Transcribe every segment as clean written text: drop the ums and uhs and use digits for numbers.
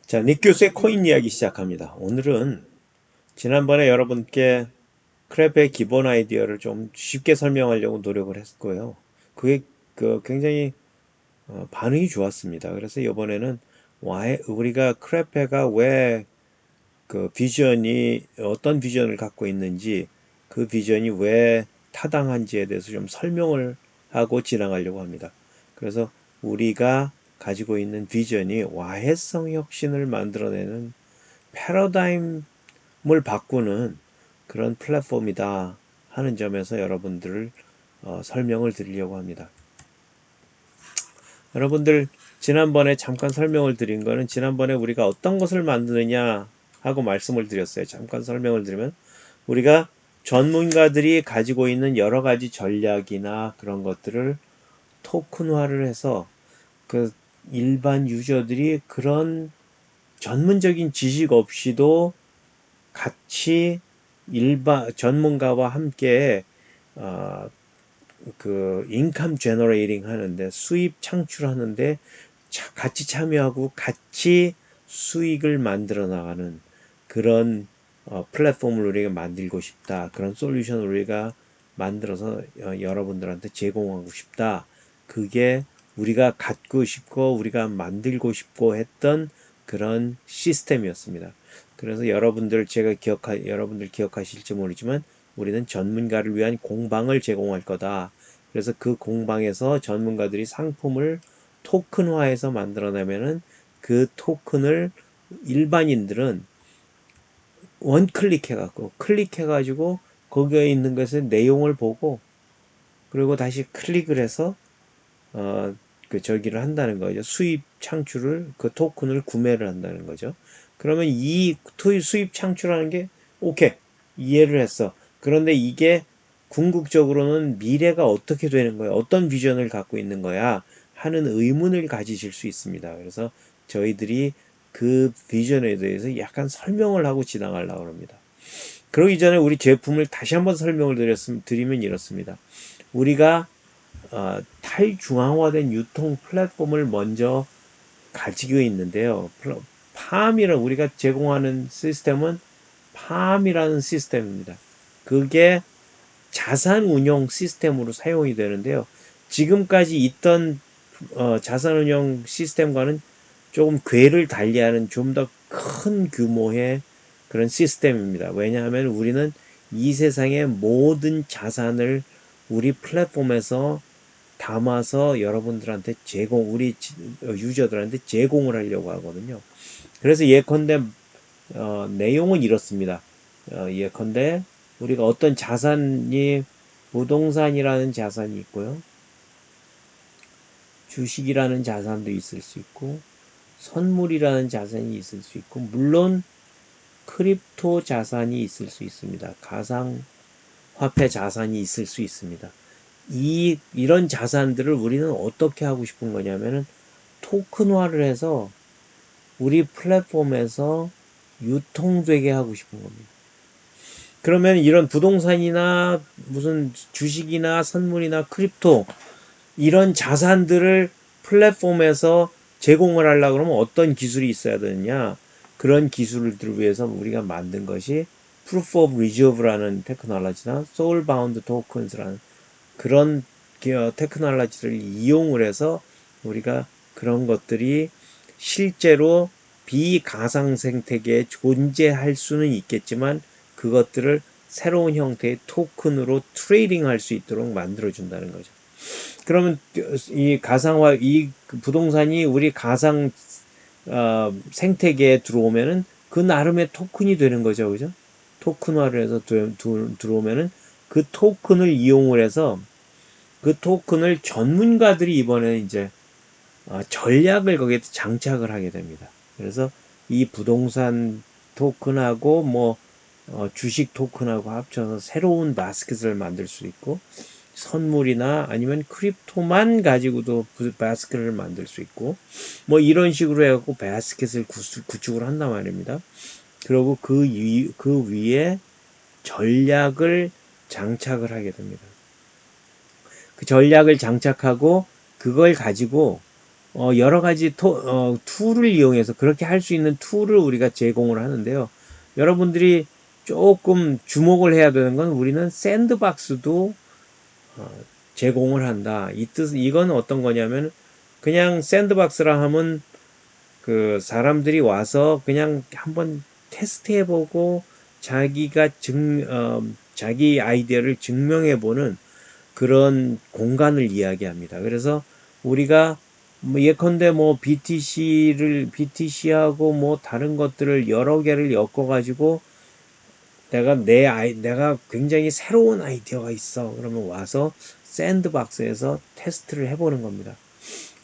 자, 닉 교수의 코인 이야기 시작합니다. 오늘은 지난번에 여러분께 크랩의 기본 아이디어를 좀 쉽게 설명하려고 노력을 했고요. 그게 굉장히 반응이 좋았습니다. 그래서 이번에는 우리가 크랩회가 왜 그 비전이 어떤 비전을 갖고 있는지 그 비전이 왜 타당한지에 대해서 좀 설명을 하고 지나가려고 합니다. 그래서 우리가 가지고 있는 비전이 와해성 혁신을 만들어내는 패러다임을 바꾸는 그런 플랫폼이다 하는 점에서 여러분들을 설명을 드리려고 합니다. 여러분들 지난번에 잠깐 설명을 드린 거는 지난번에 우리가 어떤 것을 만드느냐 하고 말씀을 드렸어요. 잠깐 설명을 드리면 우리가 전문가들이 가지고 있는 여러 가지 전략이나 그런 것들을 토큰화를 해서 그 일반 유저들이 그런 전문적인 지식 없이도 같이 전문가와 함께 어, 그 인컴 제너레이팅 하는데 수입 창출하는데 같이 참여하고 같이 수익을 만들어 나가는 그런 플랫폼을 우리가 만들고 싶다. 그런 솔루션을 우리가 만들어서 여러분들한테 제공하고 싶다. 그게 우리가 갖고 싶고 우리가 만들고 싶고 했던 그런 시스템이었습니다. 그래서 여러분들 기억하실지 모르지만 우리는 전문가를 위한 공방을 제공할 거다. 그래서 그 공방에서 전문가들이 상품을 토큰화해서 만들어내면은 그 토큰을 일반인들은 원클릭해갖고 클릭해가지고 거기에 있는 것의 내용을 보고 그리고 다시 클릭을 해서 그 저기를 한다는 거죠. 수입 창출을 그 토큰을 구매를 한다는 거죠. 그러면 이 수입 창출하는 게 오케이 이해를 했어. 그런데 이게 궁극적으로는 미래가 어떻게 되는 거야? 어떤 비전을 갖고 있는 거야? 하는 의문을 가지실 수 있습니다. 그래서 저희들이 그 비전에 대해서 약간 설명을 하고 지나가려고 합니다. 그러기 전에 우리 제품을 다시 한번 설명을 드리면 이렇습니다. 우리가 탈중앙화된 유통 플랫폼을 먼저 가지고 있는데요. 팜이라 우리가 제공하는 시스템은 팜이라는 시스템입니다. 그게 자산 운용 시스템으로 사용이 되는데요. 지금까지 있던 자산 운용 시스템과는 조금 궤를 달리하는 좀 더 큰 규모의 그런 시스템입니다. 왜냐하면 우리는 이 세상의 모든 자산을 우리 플랫폼에서 담아서 여러분들한테 우리 유저들한테 제공을 하려고 하거든요. 그래서 예컨대 내용은 이렇습니다. 예컨대 우리가 어떤 자산이 부동산이라는 자산이 있고요. 주식이라는 자산도 있을 수 있고 선물이라는 자산이 있을 수 있고 물론 크립토 자산이 있을 수 있습니다. 가상화폐 자산이 있을 수 있습니다. 이런 자산들을 우리는 어떻게 하고 싶은 거냐면은 토큰화를 해서 우리 플랫폼에서 유통되게 하고 싶은 겁니다. 그러면 이런 부동산이나 무슨 주식이나 선물이나 크립토 이런 자산들을 플랫폼에서 제공을 하려고 그러면 어떤 기술이 있어야 되느냐? 그런 기술들을 위해서 우리가 만든 것이 Proof of Reserve라는 테크놀로지나 Soulbound Tokens라는 그런 테크놀로지를 이용을 해서 우리가 그런 것들이 실제로 비가상 생태계에 존재할 수는 있겠지만 그것들을 새로운 형태의 토큰으로 트레이딩 할 수 있도록 만들어준다는 거죠. 그러면 이 부동산이 우리 가상 생태계에 들어오면은 그 나름의 토큰이 되는 거죠, 그죠? 토큰화를 해서 들어오면은 그 토큰을 이용을 해서 그 토큰을 전문가들이 이번에 이제 전략을 거기에 장착을 하게 됩니다. 그래서 이 부동산 토큰하고 뭐 주식 토큰하고 합쳐서 새로운 바스켓을 만들 수 있고 선물이나 아니면 크립토만 가지고도 바스켓을 만들 수 있고 뭐 이런 식으로 해갖고 바스켓을 구축을 한단 말입니다. 그리고 그 위에 전략을 장착을 하게 됩니다. 그 전략을 장착하고 그걸 가지고 여러 가지 툴을 이용해서 그렇게 할 수 있는 툴을 우리가 제공을 하는데요. 여러분들이 조금 주목을 해야 되는 건 우리는 샌드박스도 제공을 한다. 이건 어떤 거냐면 그냥 샌드박스라 하면 그 사람들이 와서 그냥 한번 테스트해보고 자기 아이디어를 증명해보는 그런 공간을 이야기합니다. 그래서 우리가 뭐 예컨대 뭐 BTC하고 뭐 다른 것들을 여러 개를 엮어가지고 내가 굉장히 새로운 아이디어가 있어. 그러면 와서 샌드박스에서 테스트를 해보는 겁니다.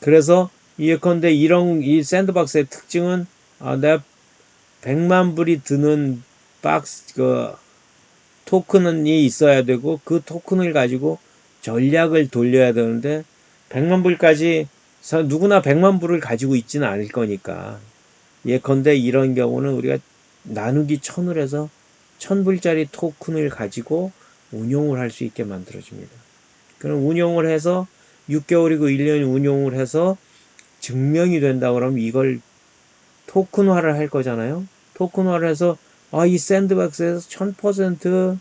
그래서 예컨대 이 샌드박스의 특징은 내가 100만 불이 드는 토큰이 있어야 되고 그 토큰을 가지고 전략을 돌려야 되는데 100만 불까지 누구나 100만 불을 가지고 있지는 않을 거니까 예컨대 이런 경우는 우리가 나누기 1000을 해서 1000불짜리 토큰을 가지고 운용을 할 수 있게 만들어줍니다. 그럼 운용을 해서 6개월이고 1년 운용을 해서 증명이 된다 그러면 이걸 토큰화를 할 거잖아요. 토큰화를 해서 이 샌드박스에서 1000%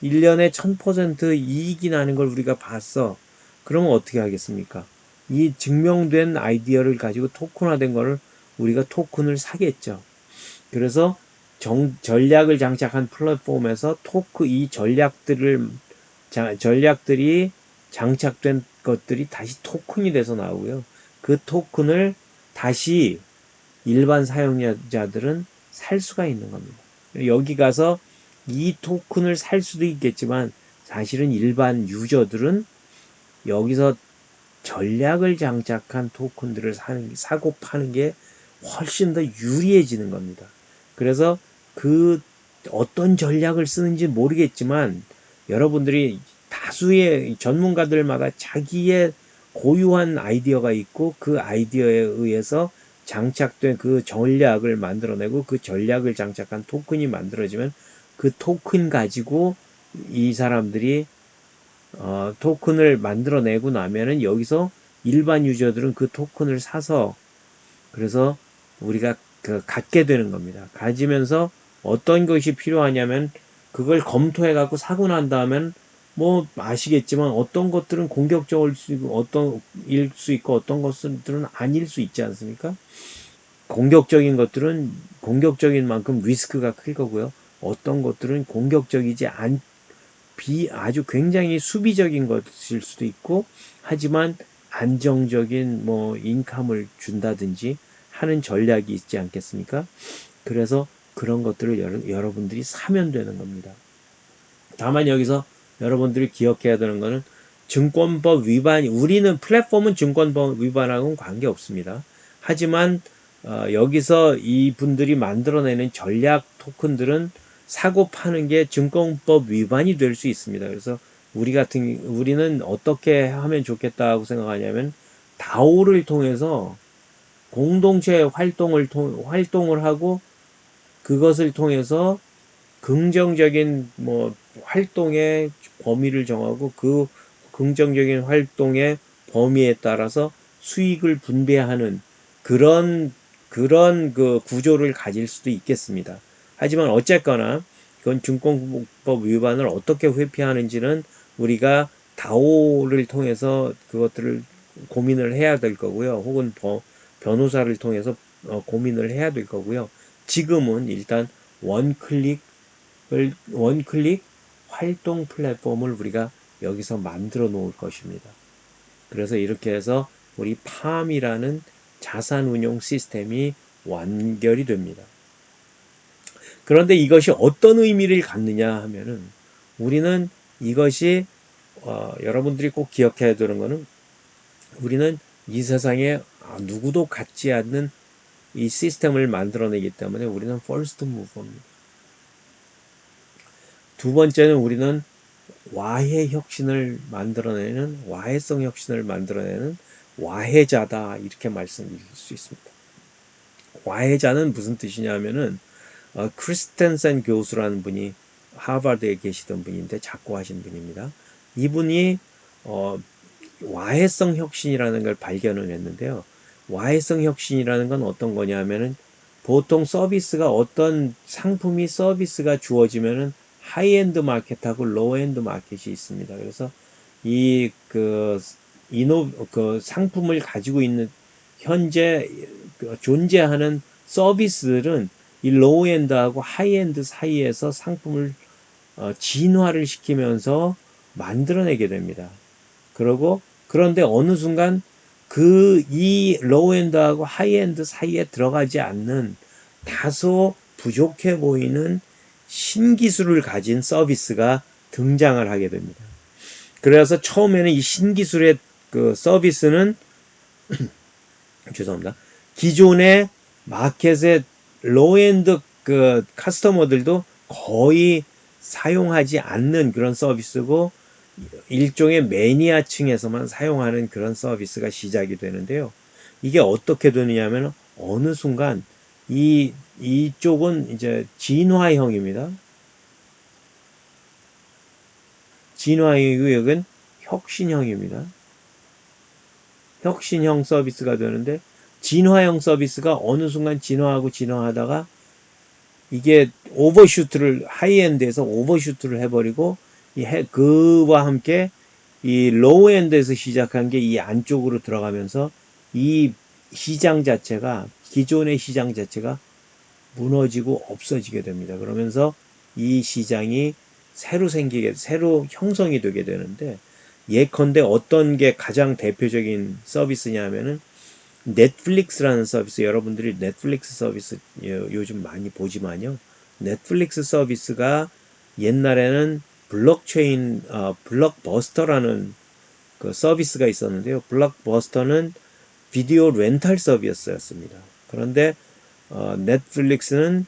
1년에 1000% 이익이 나는 걸 우리가 봤어. 그러면 어떻게 하겠습니까? 이 증명된 아이디어를 가지고 토큰화된 거를 우리가 토큰을 사겠죠. 그래서 전략을 장착한 플랫폼에서 이 전략들이 장착된 것들이 다시 토큰이 돼서 나오고요. 그 토큰을 다시 일반 사용자들은 살 수가 있는 겁니다. 여기 가서 이 토큰을 살 수도 있겠지만 사실은 일반 유저들은 여기서 전략을 장착한 토큰들을 사고 파는 게 훨씬 더 유리해지는 겁니다. 그래서 그 어떤 전략을 쓰는지 모르겠지만 여러분들이 다수의 전문가들마다 자기의 고유한 아이디어가 있고 그 아이디어에 의해서 장착된 그 전략을 만들어내고 그 전략을 장착한 토큰이 만들어지면 그 토큰 가지고 이 사람들이 토큰을 만들어내고 나면은 여기서 일반 유저들은 그 토큰을 사서 그래서 우리가 갖게 되는 겁니다. 가지면서 어떤 것이 필요하냐면 그걸 검토해 갖고 사고 난 다음엔 뭐 아시겠지만 어떤 것들은 공격적일 수 있고 어떤 일 수 있고 어떤 것들은 아닐 수 있지 않습니까? 공격적인 것들은 공격적인 만큼 리스크가 클 거고요. 어떤 것들은 공격적이지 않 아주 굉장히 수비적인 것일 수도 있고 하지만 안정적인 뭐 인컴을 준다든지 하는 전략이 있지 않겠습니까? 그래서 그런 것들을 여러분들이 사면 되는 겁니다. 다만 여기서 여러분들이 기억해야 되는 거는 증권법 우리는 플랫폼은 증권법 위반하고는 관계없습니다. 하지만 여기서 이분들이 만들어내는 전략 토큰들은 사고 파는 게 증권법 위반이 될 수 있습니다. 그래서 우리는 어떻게 하면 좋겠다고 생각하냐면 다오를 통해서 공동체 활동을 하고 그것을 통해서 긍정적인 뭐 활동의 범위를 정하고 그 긍정적인 활동의 범위에 따라서 수익을 분배하는 그런 그 구조를 가질 수도 있겠습니다. 하지만 어쨌거나 그건 증권법 위반을 어떻게 회피하는지는 우리가 다오를 통해서 그것들을 고민을 해야 될 거고요. 혹은 변호사를 통해서 고민을 해야 될 거고요. 지금은 일단 원클릭 활동 플랫폼을 우리가 여기서 만들어 놓을 것입니다. 그래서 이렇게 해서 우리 팜이라는 자산 운용 시스템이 완결이 됩니다. 그런데 이것이 어떤 의미를 갖느냐 하면은 우리는 이것이 여러분들이 꼭 기억해야 되는 것은 우리는 이 세상에 누구도 갖지 않는 이 시스템을 만들어내기 때문에 우리는 first mover입니다. 두 번째는 우리는 와해성 혁신을 만들어내는 와해자다 이렇게 말씀드릴 수 있습니다. 와해자는 무슨 뜻이냐면은 크리스텐센 교수라는 분이 하버드에 계시던 분인데 작고하신 분입니다. 이분이 와해성 혁신이라는 걸 발견을 했는데요. 와해성 혁신이라는 건 어떤 거냐면은 보통 서비스가 어떤 상품이 서비스가 주어지면은 하이엔드 마켓하고 로우엔드 마켓이 있습니다. 그래서 그 상품을 가지고 있는 현재 존재하는 서비스들은 이 로우엔드하고 하이엔드 사이에서 상품을 진화를 시키면서 만들어내게 됩니다. 그런데 어느 순간 이 로우엔드하고 하이엔드 사이에 들어가지 않는 다소 부족해 보이는 신기술을 가진 서비스가 등장을 하게 됩니다. 그래서 처음에는 이 신기술의 그 서비스는 죄송합니다. 기존의 마켓의 로우엔드 그 커스터머들도 거의 사용하지 않는 그런 서비스고 일종의 매니아층에서만 사용하는 그런 서비스가 시작이 되는데요. 이게 어떻게 되느냐면 어느 순간 이쪽은 이제 진화형입니다. 진화형이고 여긴 혁신형입니다. 혁신형 서비스가 되는데 진화형 서비스가 어느 순간 진화하다가 이게 오버슈트를 하이엔드에서 오버슈트를 해버리고 그와 함께 이 로우엔드에서 시작한 게 이 안쪽으로 들어가면서 이 시장 자체가 기존의 시장 자체가 무너지고 없어지게 됩니다. 그러면서 이 시장이 새로 형성이 되게 되는데 예컨대 어떤 게 가장 대표적인 서비스냐면은 넷플릭스라는 서비스, 여러분들이 넷플릭스 서비스 요즘 많이 보지만요. 넷플릭스 서비스가 옛날에는 블록버스터라는 그 서비스가 있었는데요. 블록버스터는 비디오 렌탈 서비스였습니다. 그런데 넷플릭스는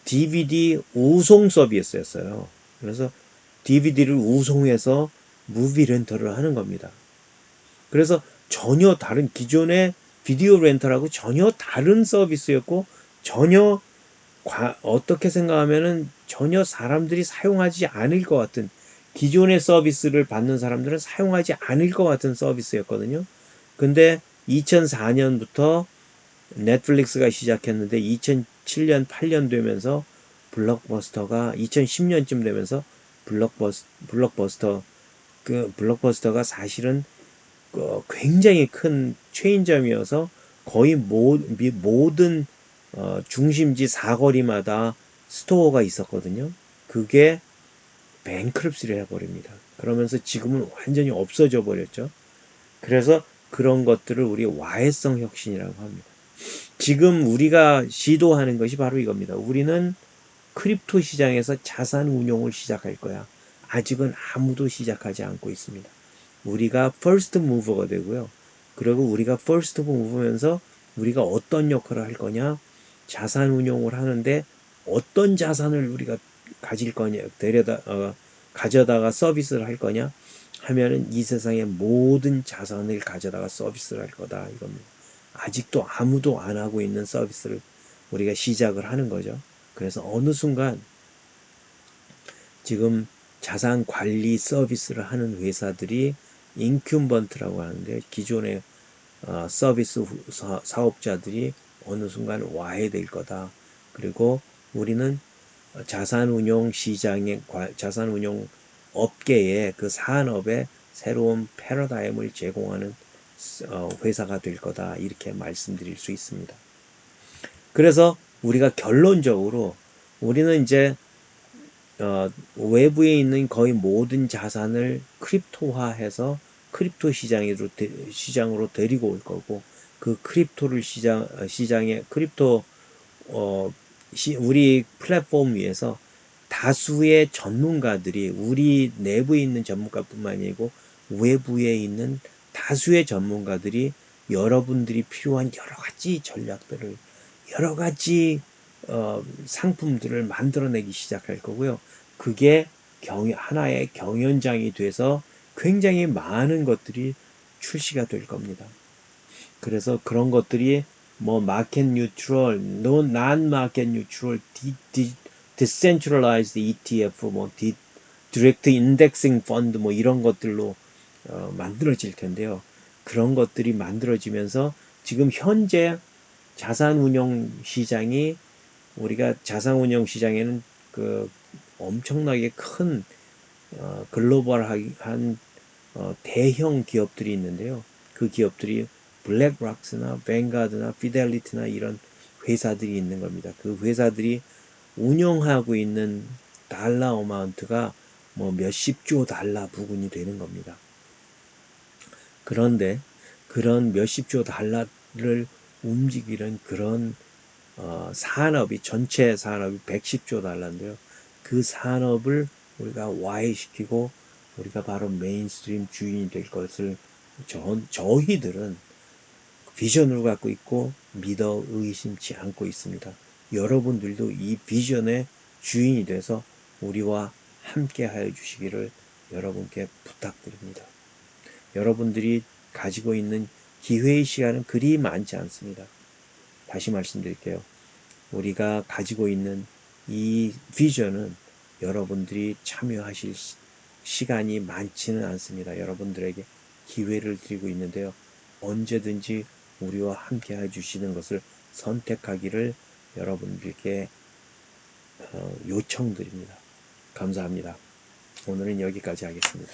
DVD 우송 서비스였어요. 그래서 DVD를 우송해서 무비 렌터를 하는 겁니다. 그래서 전혀 다른 기존의 비디오 렌터하고 전혀 다른 서비스였고 전혀 어떻게 생각하면은 전혀 사람들이 사용하지 않을 것 같은 기존의 서비스를 받는 사람들은 사용하지 않을 것 같은 서비스였거든요. 근데 2004년부터 넷플릭스가 시작했는데 2007년, 8년 되면서 블록버스터가 2010년쯤 되면서 블록버스터가 사실은 굉장히 큰 체인점이어서 거의 모든 중심지 사거리마다 스토어가 있었거든요. 그게 뱅크럽시를 해버립니다. 그러면서 지금은 완전히 없어져 버렸죠. 그래서 그런 것들을 우리 와해성 혁신이라고 합니다. 지금 우리가 시도하는 것이 바로 이겁니다. 우리는 크립토 시장에서 자산 운용을 시작할 거야. 아직은 아무도 시작하지 않고 있습니다. 우리가 퍼스트 무버가 되고요. 그리고 우리가 퍼스트 무버면서 우리가 어떤 역할을 할 거냐? 자산 운용을 하는데 어떤 자산을 우리가 가질 거냐? 가져다가 서비스를 할 거냐? 하면은 이 세상의 모든 자산을 가져다가 서비스를 할 거다 이겁니다. 아직도 아무도 안 하고 있는 서비스를 우리가 시작을 하는 거죠. 그래서 어느 순간 지금 자산 관리 서비스를 하는 회사들이 인큐번트라고 하는데 기존의 서비스 사업자들이 어느 순간 와해될 거다. 그리고 우리는 자산운용 시장의 자산운용 업계의 그 산업에 새로운 패러다임을 제공하는 회사가 될 거다. 이렇게 말씀드릴 수 있습니다. 그래서 우리가 결론적으로 우리는 이제 외부에 있는 거의 모든 자산을 크립토화해서 크립토 시장으로 데리고 올 거고 그 크립토를 시장에 크립토 우리 플랫폼 위에서 다수의 전문가들이 우리 내부에 있는 전문가뿐만 아니고 외부에 있는 다수의 전문가들이 여러분들이 필요한 여러 가지 전략들을 여러 가지 상품들을 만들어내기 시작할 거고요. 그게 하나의 경연장이 돼서 굉장히 많은 것들이 출시가 될 겁니다. 그래서 그런 것들이 뭐 마켓 뉴트럴, non 마켓 뉴트럴, 디센트럴라이즈드 ETF, 뭐 디렉트 인덱싱 펀드 뭐 이런 것들로 만들어질 텐데요. 그런 것들이 만들어지면서 지금 현재 자산운용 시장이, 우리가 자산운용 시장에는 그 엄청나게 큰 글로벌한 대형 기업들이 있는데요. 그 기업들이 블랙락스나 뱅가드나 피델리티나 이런 회사들이 있는 겁니다. 그 회사들이 운영하고 있는 달러 어마운트가 뭐 몇십 조 달러 부근이 되는 겁니다. 그런데 그런 몇십 조 달러를 움직이는 그런 산업이, 전체 산업이 110조 달러인데요. 그 산업을 우리가 와해시키고 우리가 바로 메인스트림 주인이 될 것을 저희들은 비전을 갖고 있고 믿어 의심치 않고 있습니다. 여러분들도 이 비전의 주인이 돼서 우리와 함께 하여 주시기를 여러분께 부탁드립니다. 여러분들이 가지고 있는 기회의 시간은 그리 많지 않습니다. 다시 말씀드릴게요. 우리가 가지고 있는 이 비전은 여러분들이 참여하실 시간이 많지는 않습니다. 여러분들에게 기회를 드리고 있는데요. 언제든지 우리와 함께 해주시는 것을 선택하기를 여러분들께 요청드립니다. 감사합니다. 오늘은 여기까지 하겠습니다.